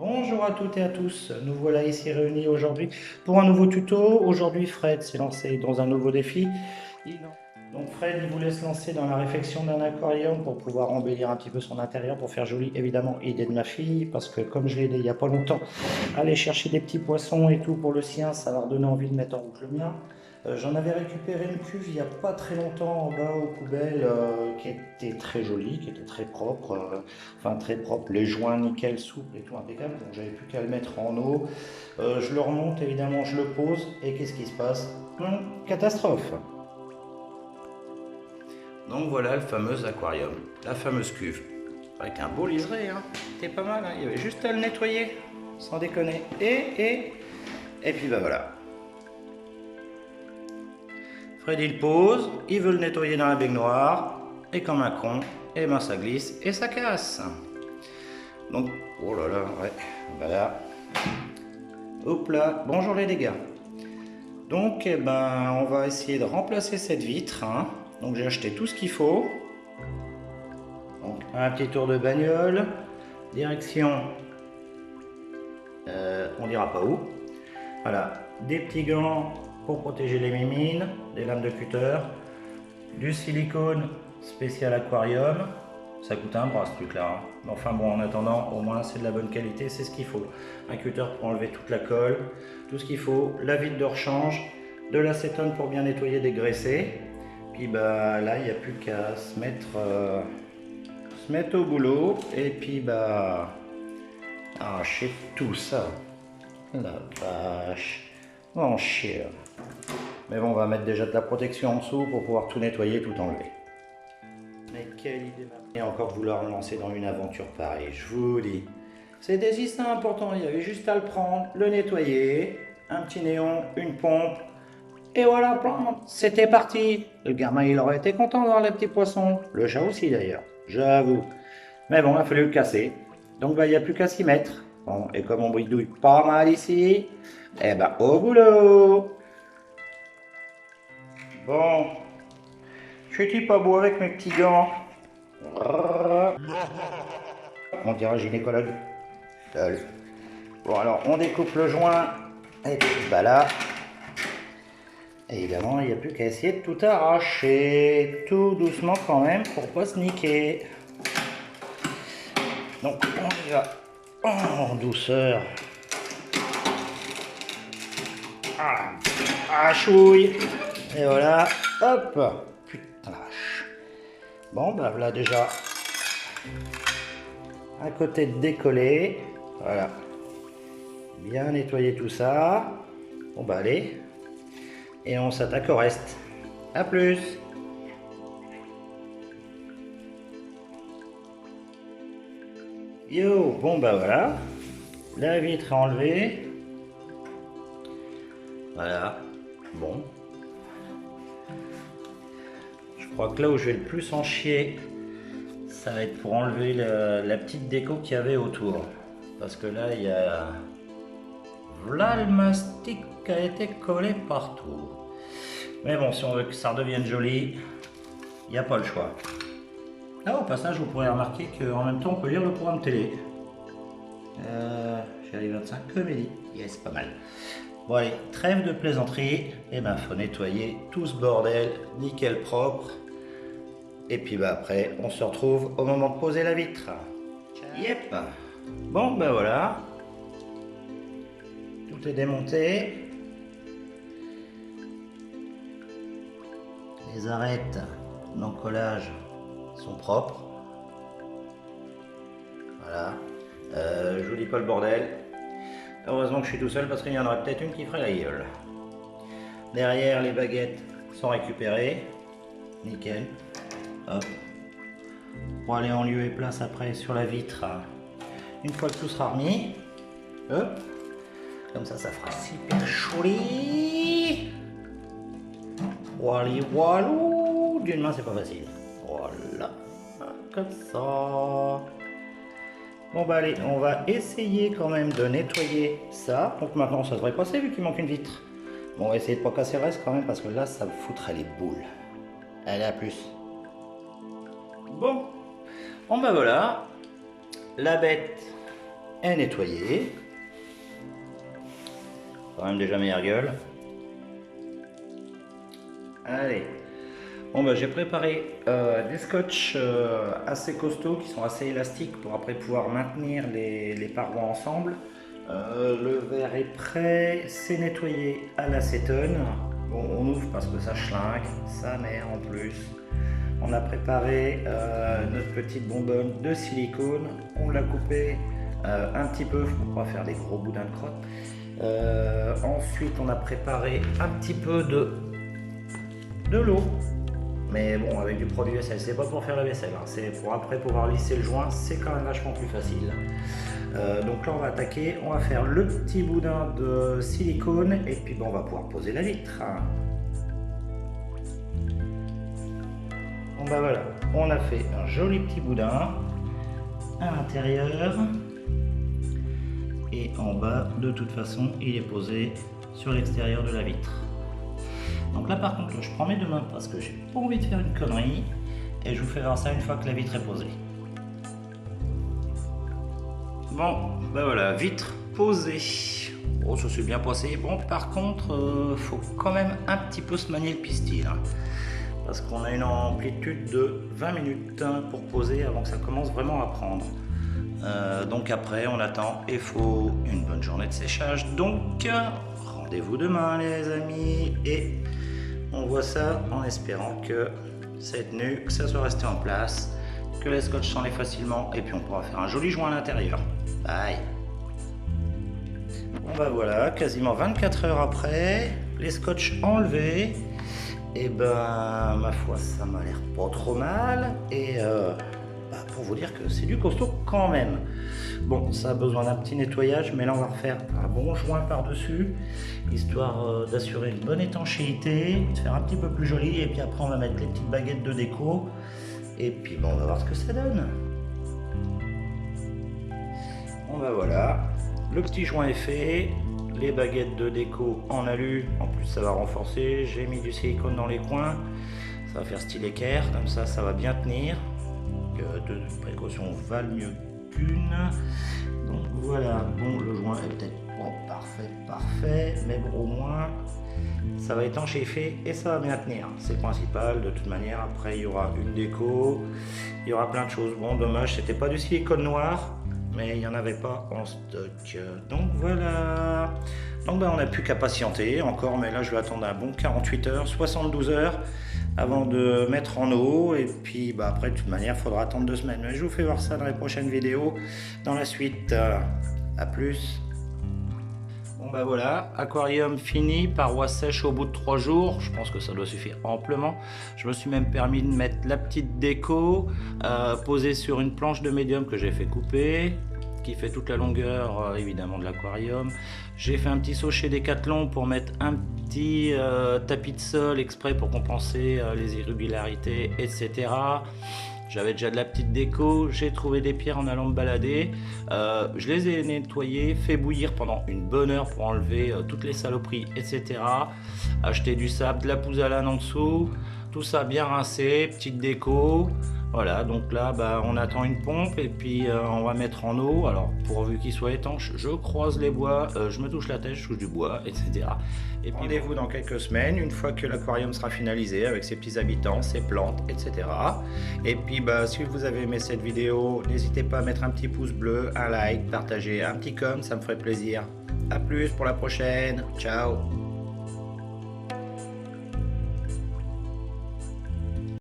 Bonjour à toutes et à tous, nous voilà ici réunis aujourd'hui pour un nouveau tuto. Aujourd'hui Fred s'est lancé dans un nouveau défi. Il- Donc Fred il voulait se lancer dans la réfection d'un aquarium pour pouvoir embellir un petit peu son intérieur, pour faire joli, évidemment idée de ma fille, parce que comme je l'ai aidé il n'y a pas longtemps, aller chercher des petits poissons et tout pour le sien, ça va redonner envie de mettre en route le mien. J'en avais récupéré une cuve il n'y a pas très longtemps en bas aux poubelles qui était très jolie, qui était très propre, enfin très propre, les joints nickel, souple et tout impeccable, donc j'avais plus qu'à le mettre en eau. Je le remonte évidemment, je le pose et qu'est-ce qui se passe? Catastrophe. Donc voilà le fameux aquarium, la fameuse cuve, avec un beau liseré, hein. C'était pas mal, hein. Il y avait juste à le nettoyer, sans déconner. Et puis bah voilà. Freddy le pose, il veut le nettoyer dans la baignoire, et comme un con, et ben ça glisse et ça casse. Donc, oh là là, ouais, voilà. Hop là, bonjour les dégâts. Donc, eh ben, on va essayer de remplacer cette vitre, hein. Donc j'ai acheté tout ce qu'il faut. Donc un petit tour de bagnole, direction, on dira pas où. Voilà, des petits gants pour protéger les mimines, des lames de cutter, du silicone spécial aquarium. Ça coûte un bras ce truc là, hein. Mais enfin bon, en attendant, au moins c'est de la bonne qualité, c'est ce qu'il faut. Un cutter pour enlever toute la colle, tout ce qu'il faut, la vitre de rechange, de l'acétone pour bien nettoyer, dégraisser. Puis bah là, il n'y a plus qu'à se mettre au boulot et puis bah arracher tout ça. La vache, en chier. Mais bon, on va mettre déjà de la protection en dessous pour pouvoir tout nettoyer, tout enlever. Mais quelle idée! Et encore vouloir me lancer dans une aventure pareille, je vous dis. C'était si simple important, il y avait juste à le prendre, le nettoyer, un petit néon, une pompe, et voilà, c'était parti. Le gamin, il aurait été content d'avoir les petits poissons. Le chat aussi d'ailleurs, j'avoue. Mais bon, il a fallu le casser. Donc bah, il n'y a plus qu'à s'y mettre. Bon, et comme on bridouille pas mal ici, eh ben au boulot. Bon, je suis pas beau avec mes petits gants. On dirait gynécologue. Lol. Bon alors on découpe le joint et puis bah là, évidemment il n'y a plus qu'à essayer de tout arracher, tout doucement quand même pour pas se niquer. Donc on y va en douceur. Ah, chouille. Et voilà, hop. Putain la vache. Bon bah voilà déjà un côté décollé. Voilà. Bien nettoyer tout ça. Bon bah allez. Et on s'attaque au reste. A plus. Yo, bon bah voilà. La vitre est enlevée. Voilà. Bon. Je crois que là où je vais le plus en chier, ça va être pour enlever la petite déco qu'il y avait autour. Parce que là, il y a... Voilà le mastic qui a été collé partout. Mais bon, si on veut que ça redevienne joli, il n'y a pas le choix. Là, au passage, vous pourrez remarquer qu'en même temps, on peut lire le programme télé. Chérie 25 comédie. Yes, pas mal. Bon allez, trêve de plaisanterie. Et ben, faut nettoyer tout ce bordel, nickel propre. Et puis bah après, on se retrouve au moment de poser la vitre. Yep. Bon ben voilà. Tout est démonté. Les arêtes d'encollage sont propres. Voilà. Je vous dis pas le bordel. Heureusement que je suis tout seul parce qu'il y en aurait peut-être une qui ferait la gueule. Derrière, les baguettes sont récupérées. Nickel. Hop. Pour aller en lieu et place après sur la vitre. Une fois que tout sera remis. Hop. Comme ça fera super joli. Wally walou. D'une main, c'est pas facile. Voilà. Comme ça. Bon bah allez, on va essayer quand même de nettoyer ça. Donc maintenant ça devrait passer vu qu'il manque une vitre. Bon, on va essayer de pas casser le reste quand même parce que là ça me foutrait les boules. Allez, à plus. Bon, bah voilà. La bête, est nettoyé. Quand même déjà meilleure gueule. Allez. Bon bah j'ai préparé des scotch assez costauds qui sont assez élastiques pour après pouvoir maintenir les parois ensemble. Le verre est prêt, c'est nettoyé à l'acétone. Bon, on ouvre parce que ça schlingue, ça mère en plus. On a préparé notre petite bonbonne de silicone, on l'a coupé un petit peu pour pas faire des gros boudins de crotte. Ensuite on a préparé un petit peu de l'eau. Mais bon, avec du produit vaisselle, c'est pas pour faire la vaisselle, hein. C'est pour après pouvoir lisser le joint, c'est quand même vachement plus facile. Donc là on va attaquer, on va faire le petit boudin de silicone et puis bon, on va pouvoir poser la vitre. Bon bah voilà, on a fait un joli petit boudin à l'intérieur et en bas de toute façon il est posé sur l'extérieur de la vitre. Donc là par contre je prends mes deux mains parce que j'ai pas envie de faire une connerie et je vous fais voir ça une fois que la vitre est posée. Bon, ben voilà, vitre posée. Bon, ça s'est bien passé. Bon, par contre, faut quand même un petit peu se manier le pistil, hein, parce qu'on a une amplitude de 20 minutes pour poser avant que ça commence vraiment à prendre. Donc après, on attend et faut une bonne journée de séchage. Donc, rendez-vous demain, les amis, et on voit ça en espérant que ça ait tenu, que ça soit resté en place, que les scotch s'enlèvent facilement et puis on pourra faire un joli joint à l'intérieur. Bye. Bon bah voilà, quasiment 24 heures après, les scotch enlevés, et ben ma foi ça m'a l'air pas trop mal et pour vous dire que c'est du costaud quand même. Bon, ça a besoin d'un petit nettoyage, mais là on va refaire un bon joint par-dessus, histoire d'assurer une bonne étanchéité, de faire un petit peu plus joli, et puis après on va mettre les petites baguettes de déco, et puis bon, on va voir ce que ça donne. Bon bah voilà, le petit joint est fait, les baguettes de déco en alu, en plus ça va renforcer, j'ai mis du silicone dans les coins, ça va faire style équerre, comme ça ça va bien tenir, deux précautions valent mieux qu'une. Donc voilà, bon le joint est peut-être pas parfait, mais bon au moins ça va étanchéfer et ça va bien tenir, c'est principal. De toute manière après il y aura une déco, il y aura plein de choses. Bon dommage c'était pas du silicone noir, mais il n'y en avait pas en stock. Donc voilà, donc ben, on n'a plus qu'à patienter encore, mais là je vais attendre un bon 48 heures, 72 heures avant de mettre en eau, et puis bah, après de toute manière il faudra attendre 2 semaines, mais je vous fais voir ça dans les prochaines vidéos dans la suite. À plus. Bon bah voilà, aquarium fini, parois sèche au bout de 3 jours, je pense que ça doit suffire amplement. Je me suis même permis de mettre la petite déco posée sur une planche de médium que j'ai fait couper, qui fait toute la longueur évidemment de l'aquarium. J'ai fait un petit saut chez Decathlon pour mettre un petit tapis de sol exprès pour compenser les irrégularités, etc. J'avais déjà de la petite déco, j'ai trouvé des pierres en allant me balader, je les ai nettoyées, fait bouillir pendant une bonne heure pour enlever toutes les saloperies, etc. Acheté du sable, de la pouzzolane en dessous, tout ça bien rincé, petite déco. Voilà, donc là bah, on attend une pompe et puis on va mettre en eau. Alors pourvu qu'il soit étanche, je croise les bois, je me touche la tête, je touche du bois, etc. Et puis rendez-vous dans quelques semaines, une fois que l'aquarium sera finalisé avec ses petits habitants, ses plantes, etc. Et puis bah, si vous avez aimé cette vidéo, n'hésitez pas à mettre un petit pouce bleu, un like, partager, un petit com, ça me ferait plaisir. A plus pour la prochaine, ciao.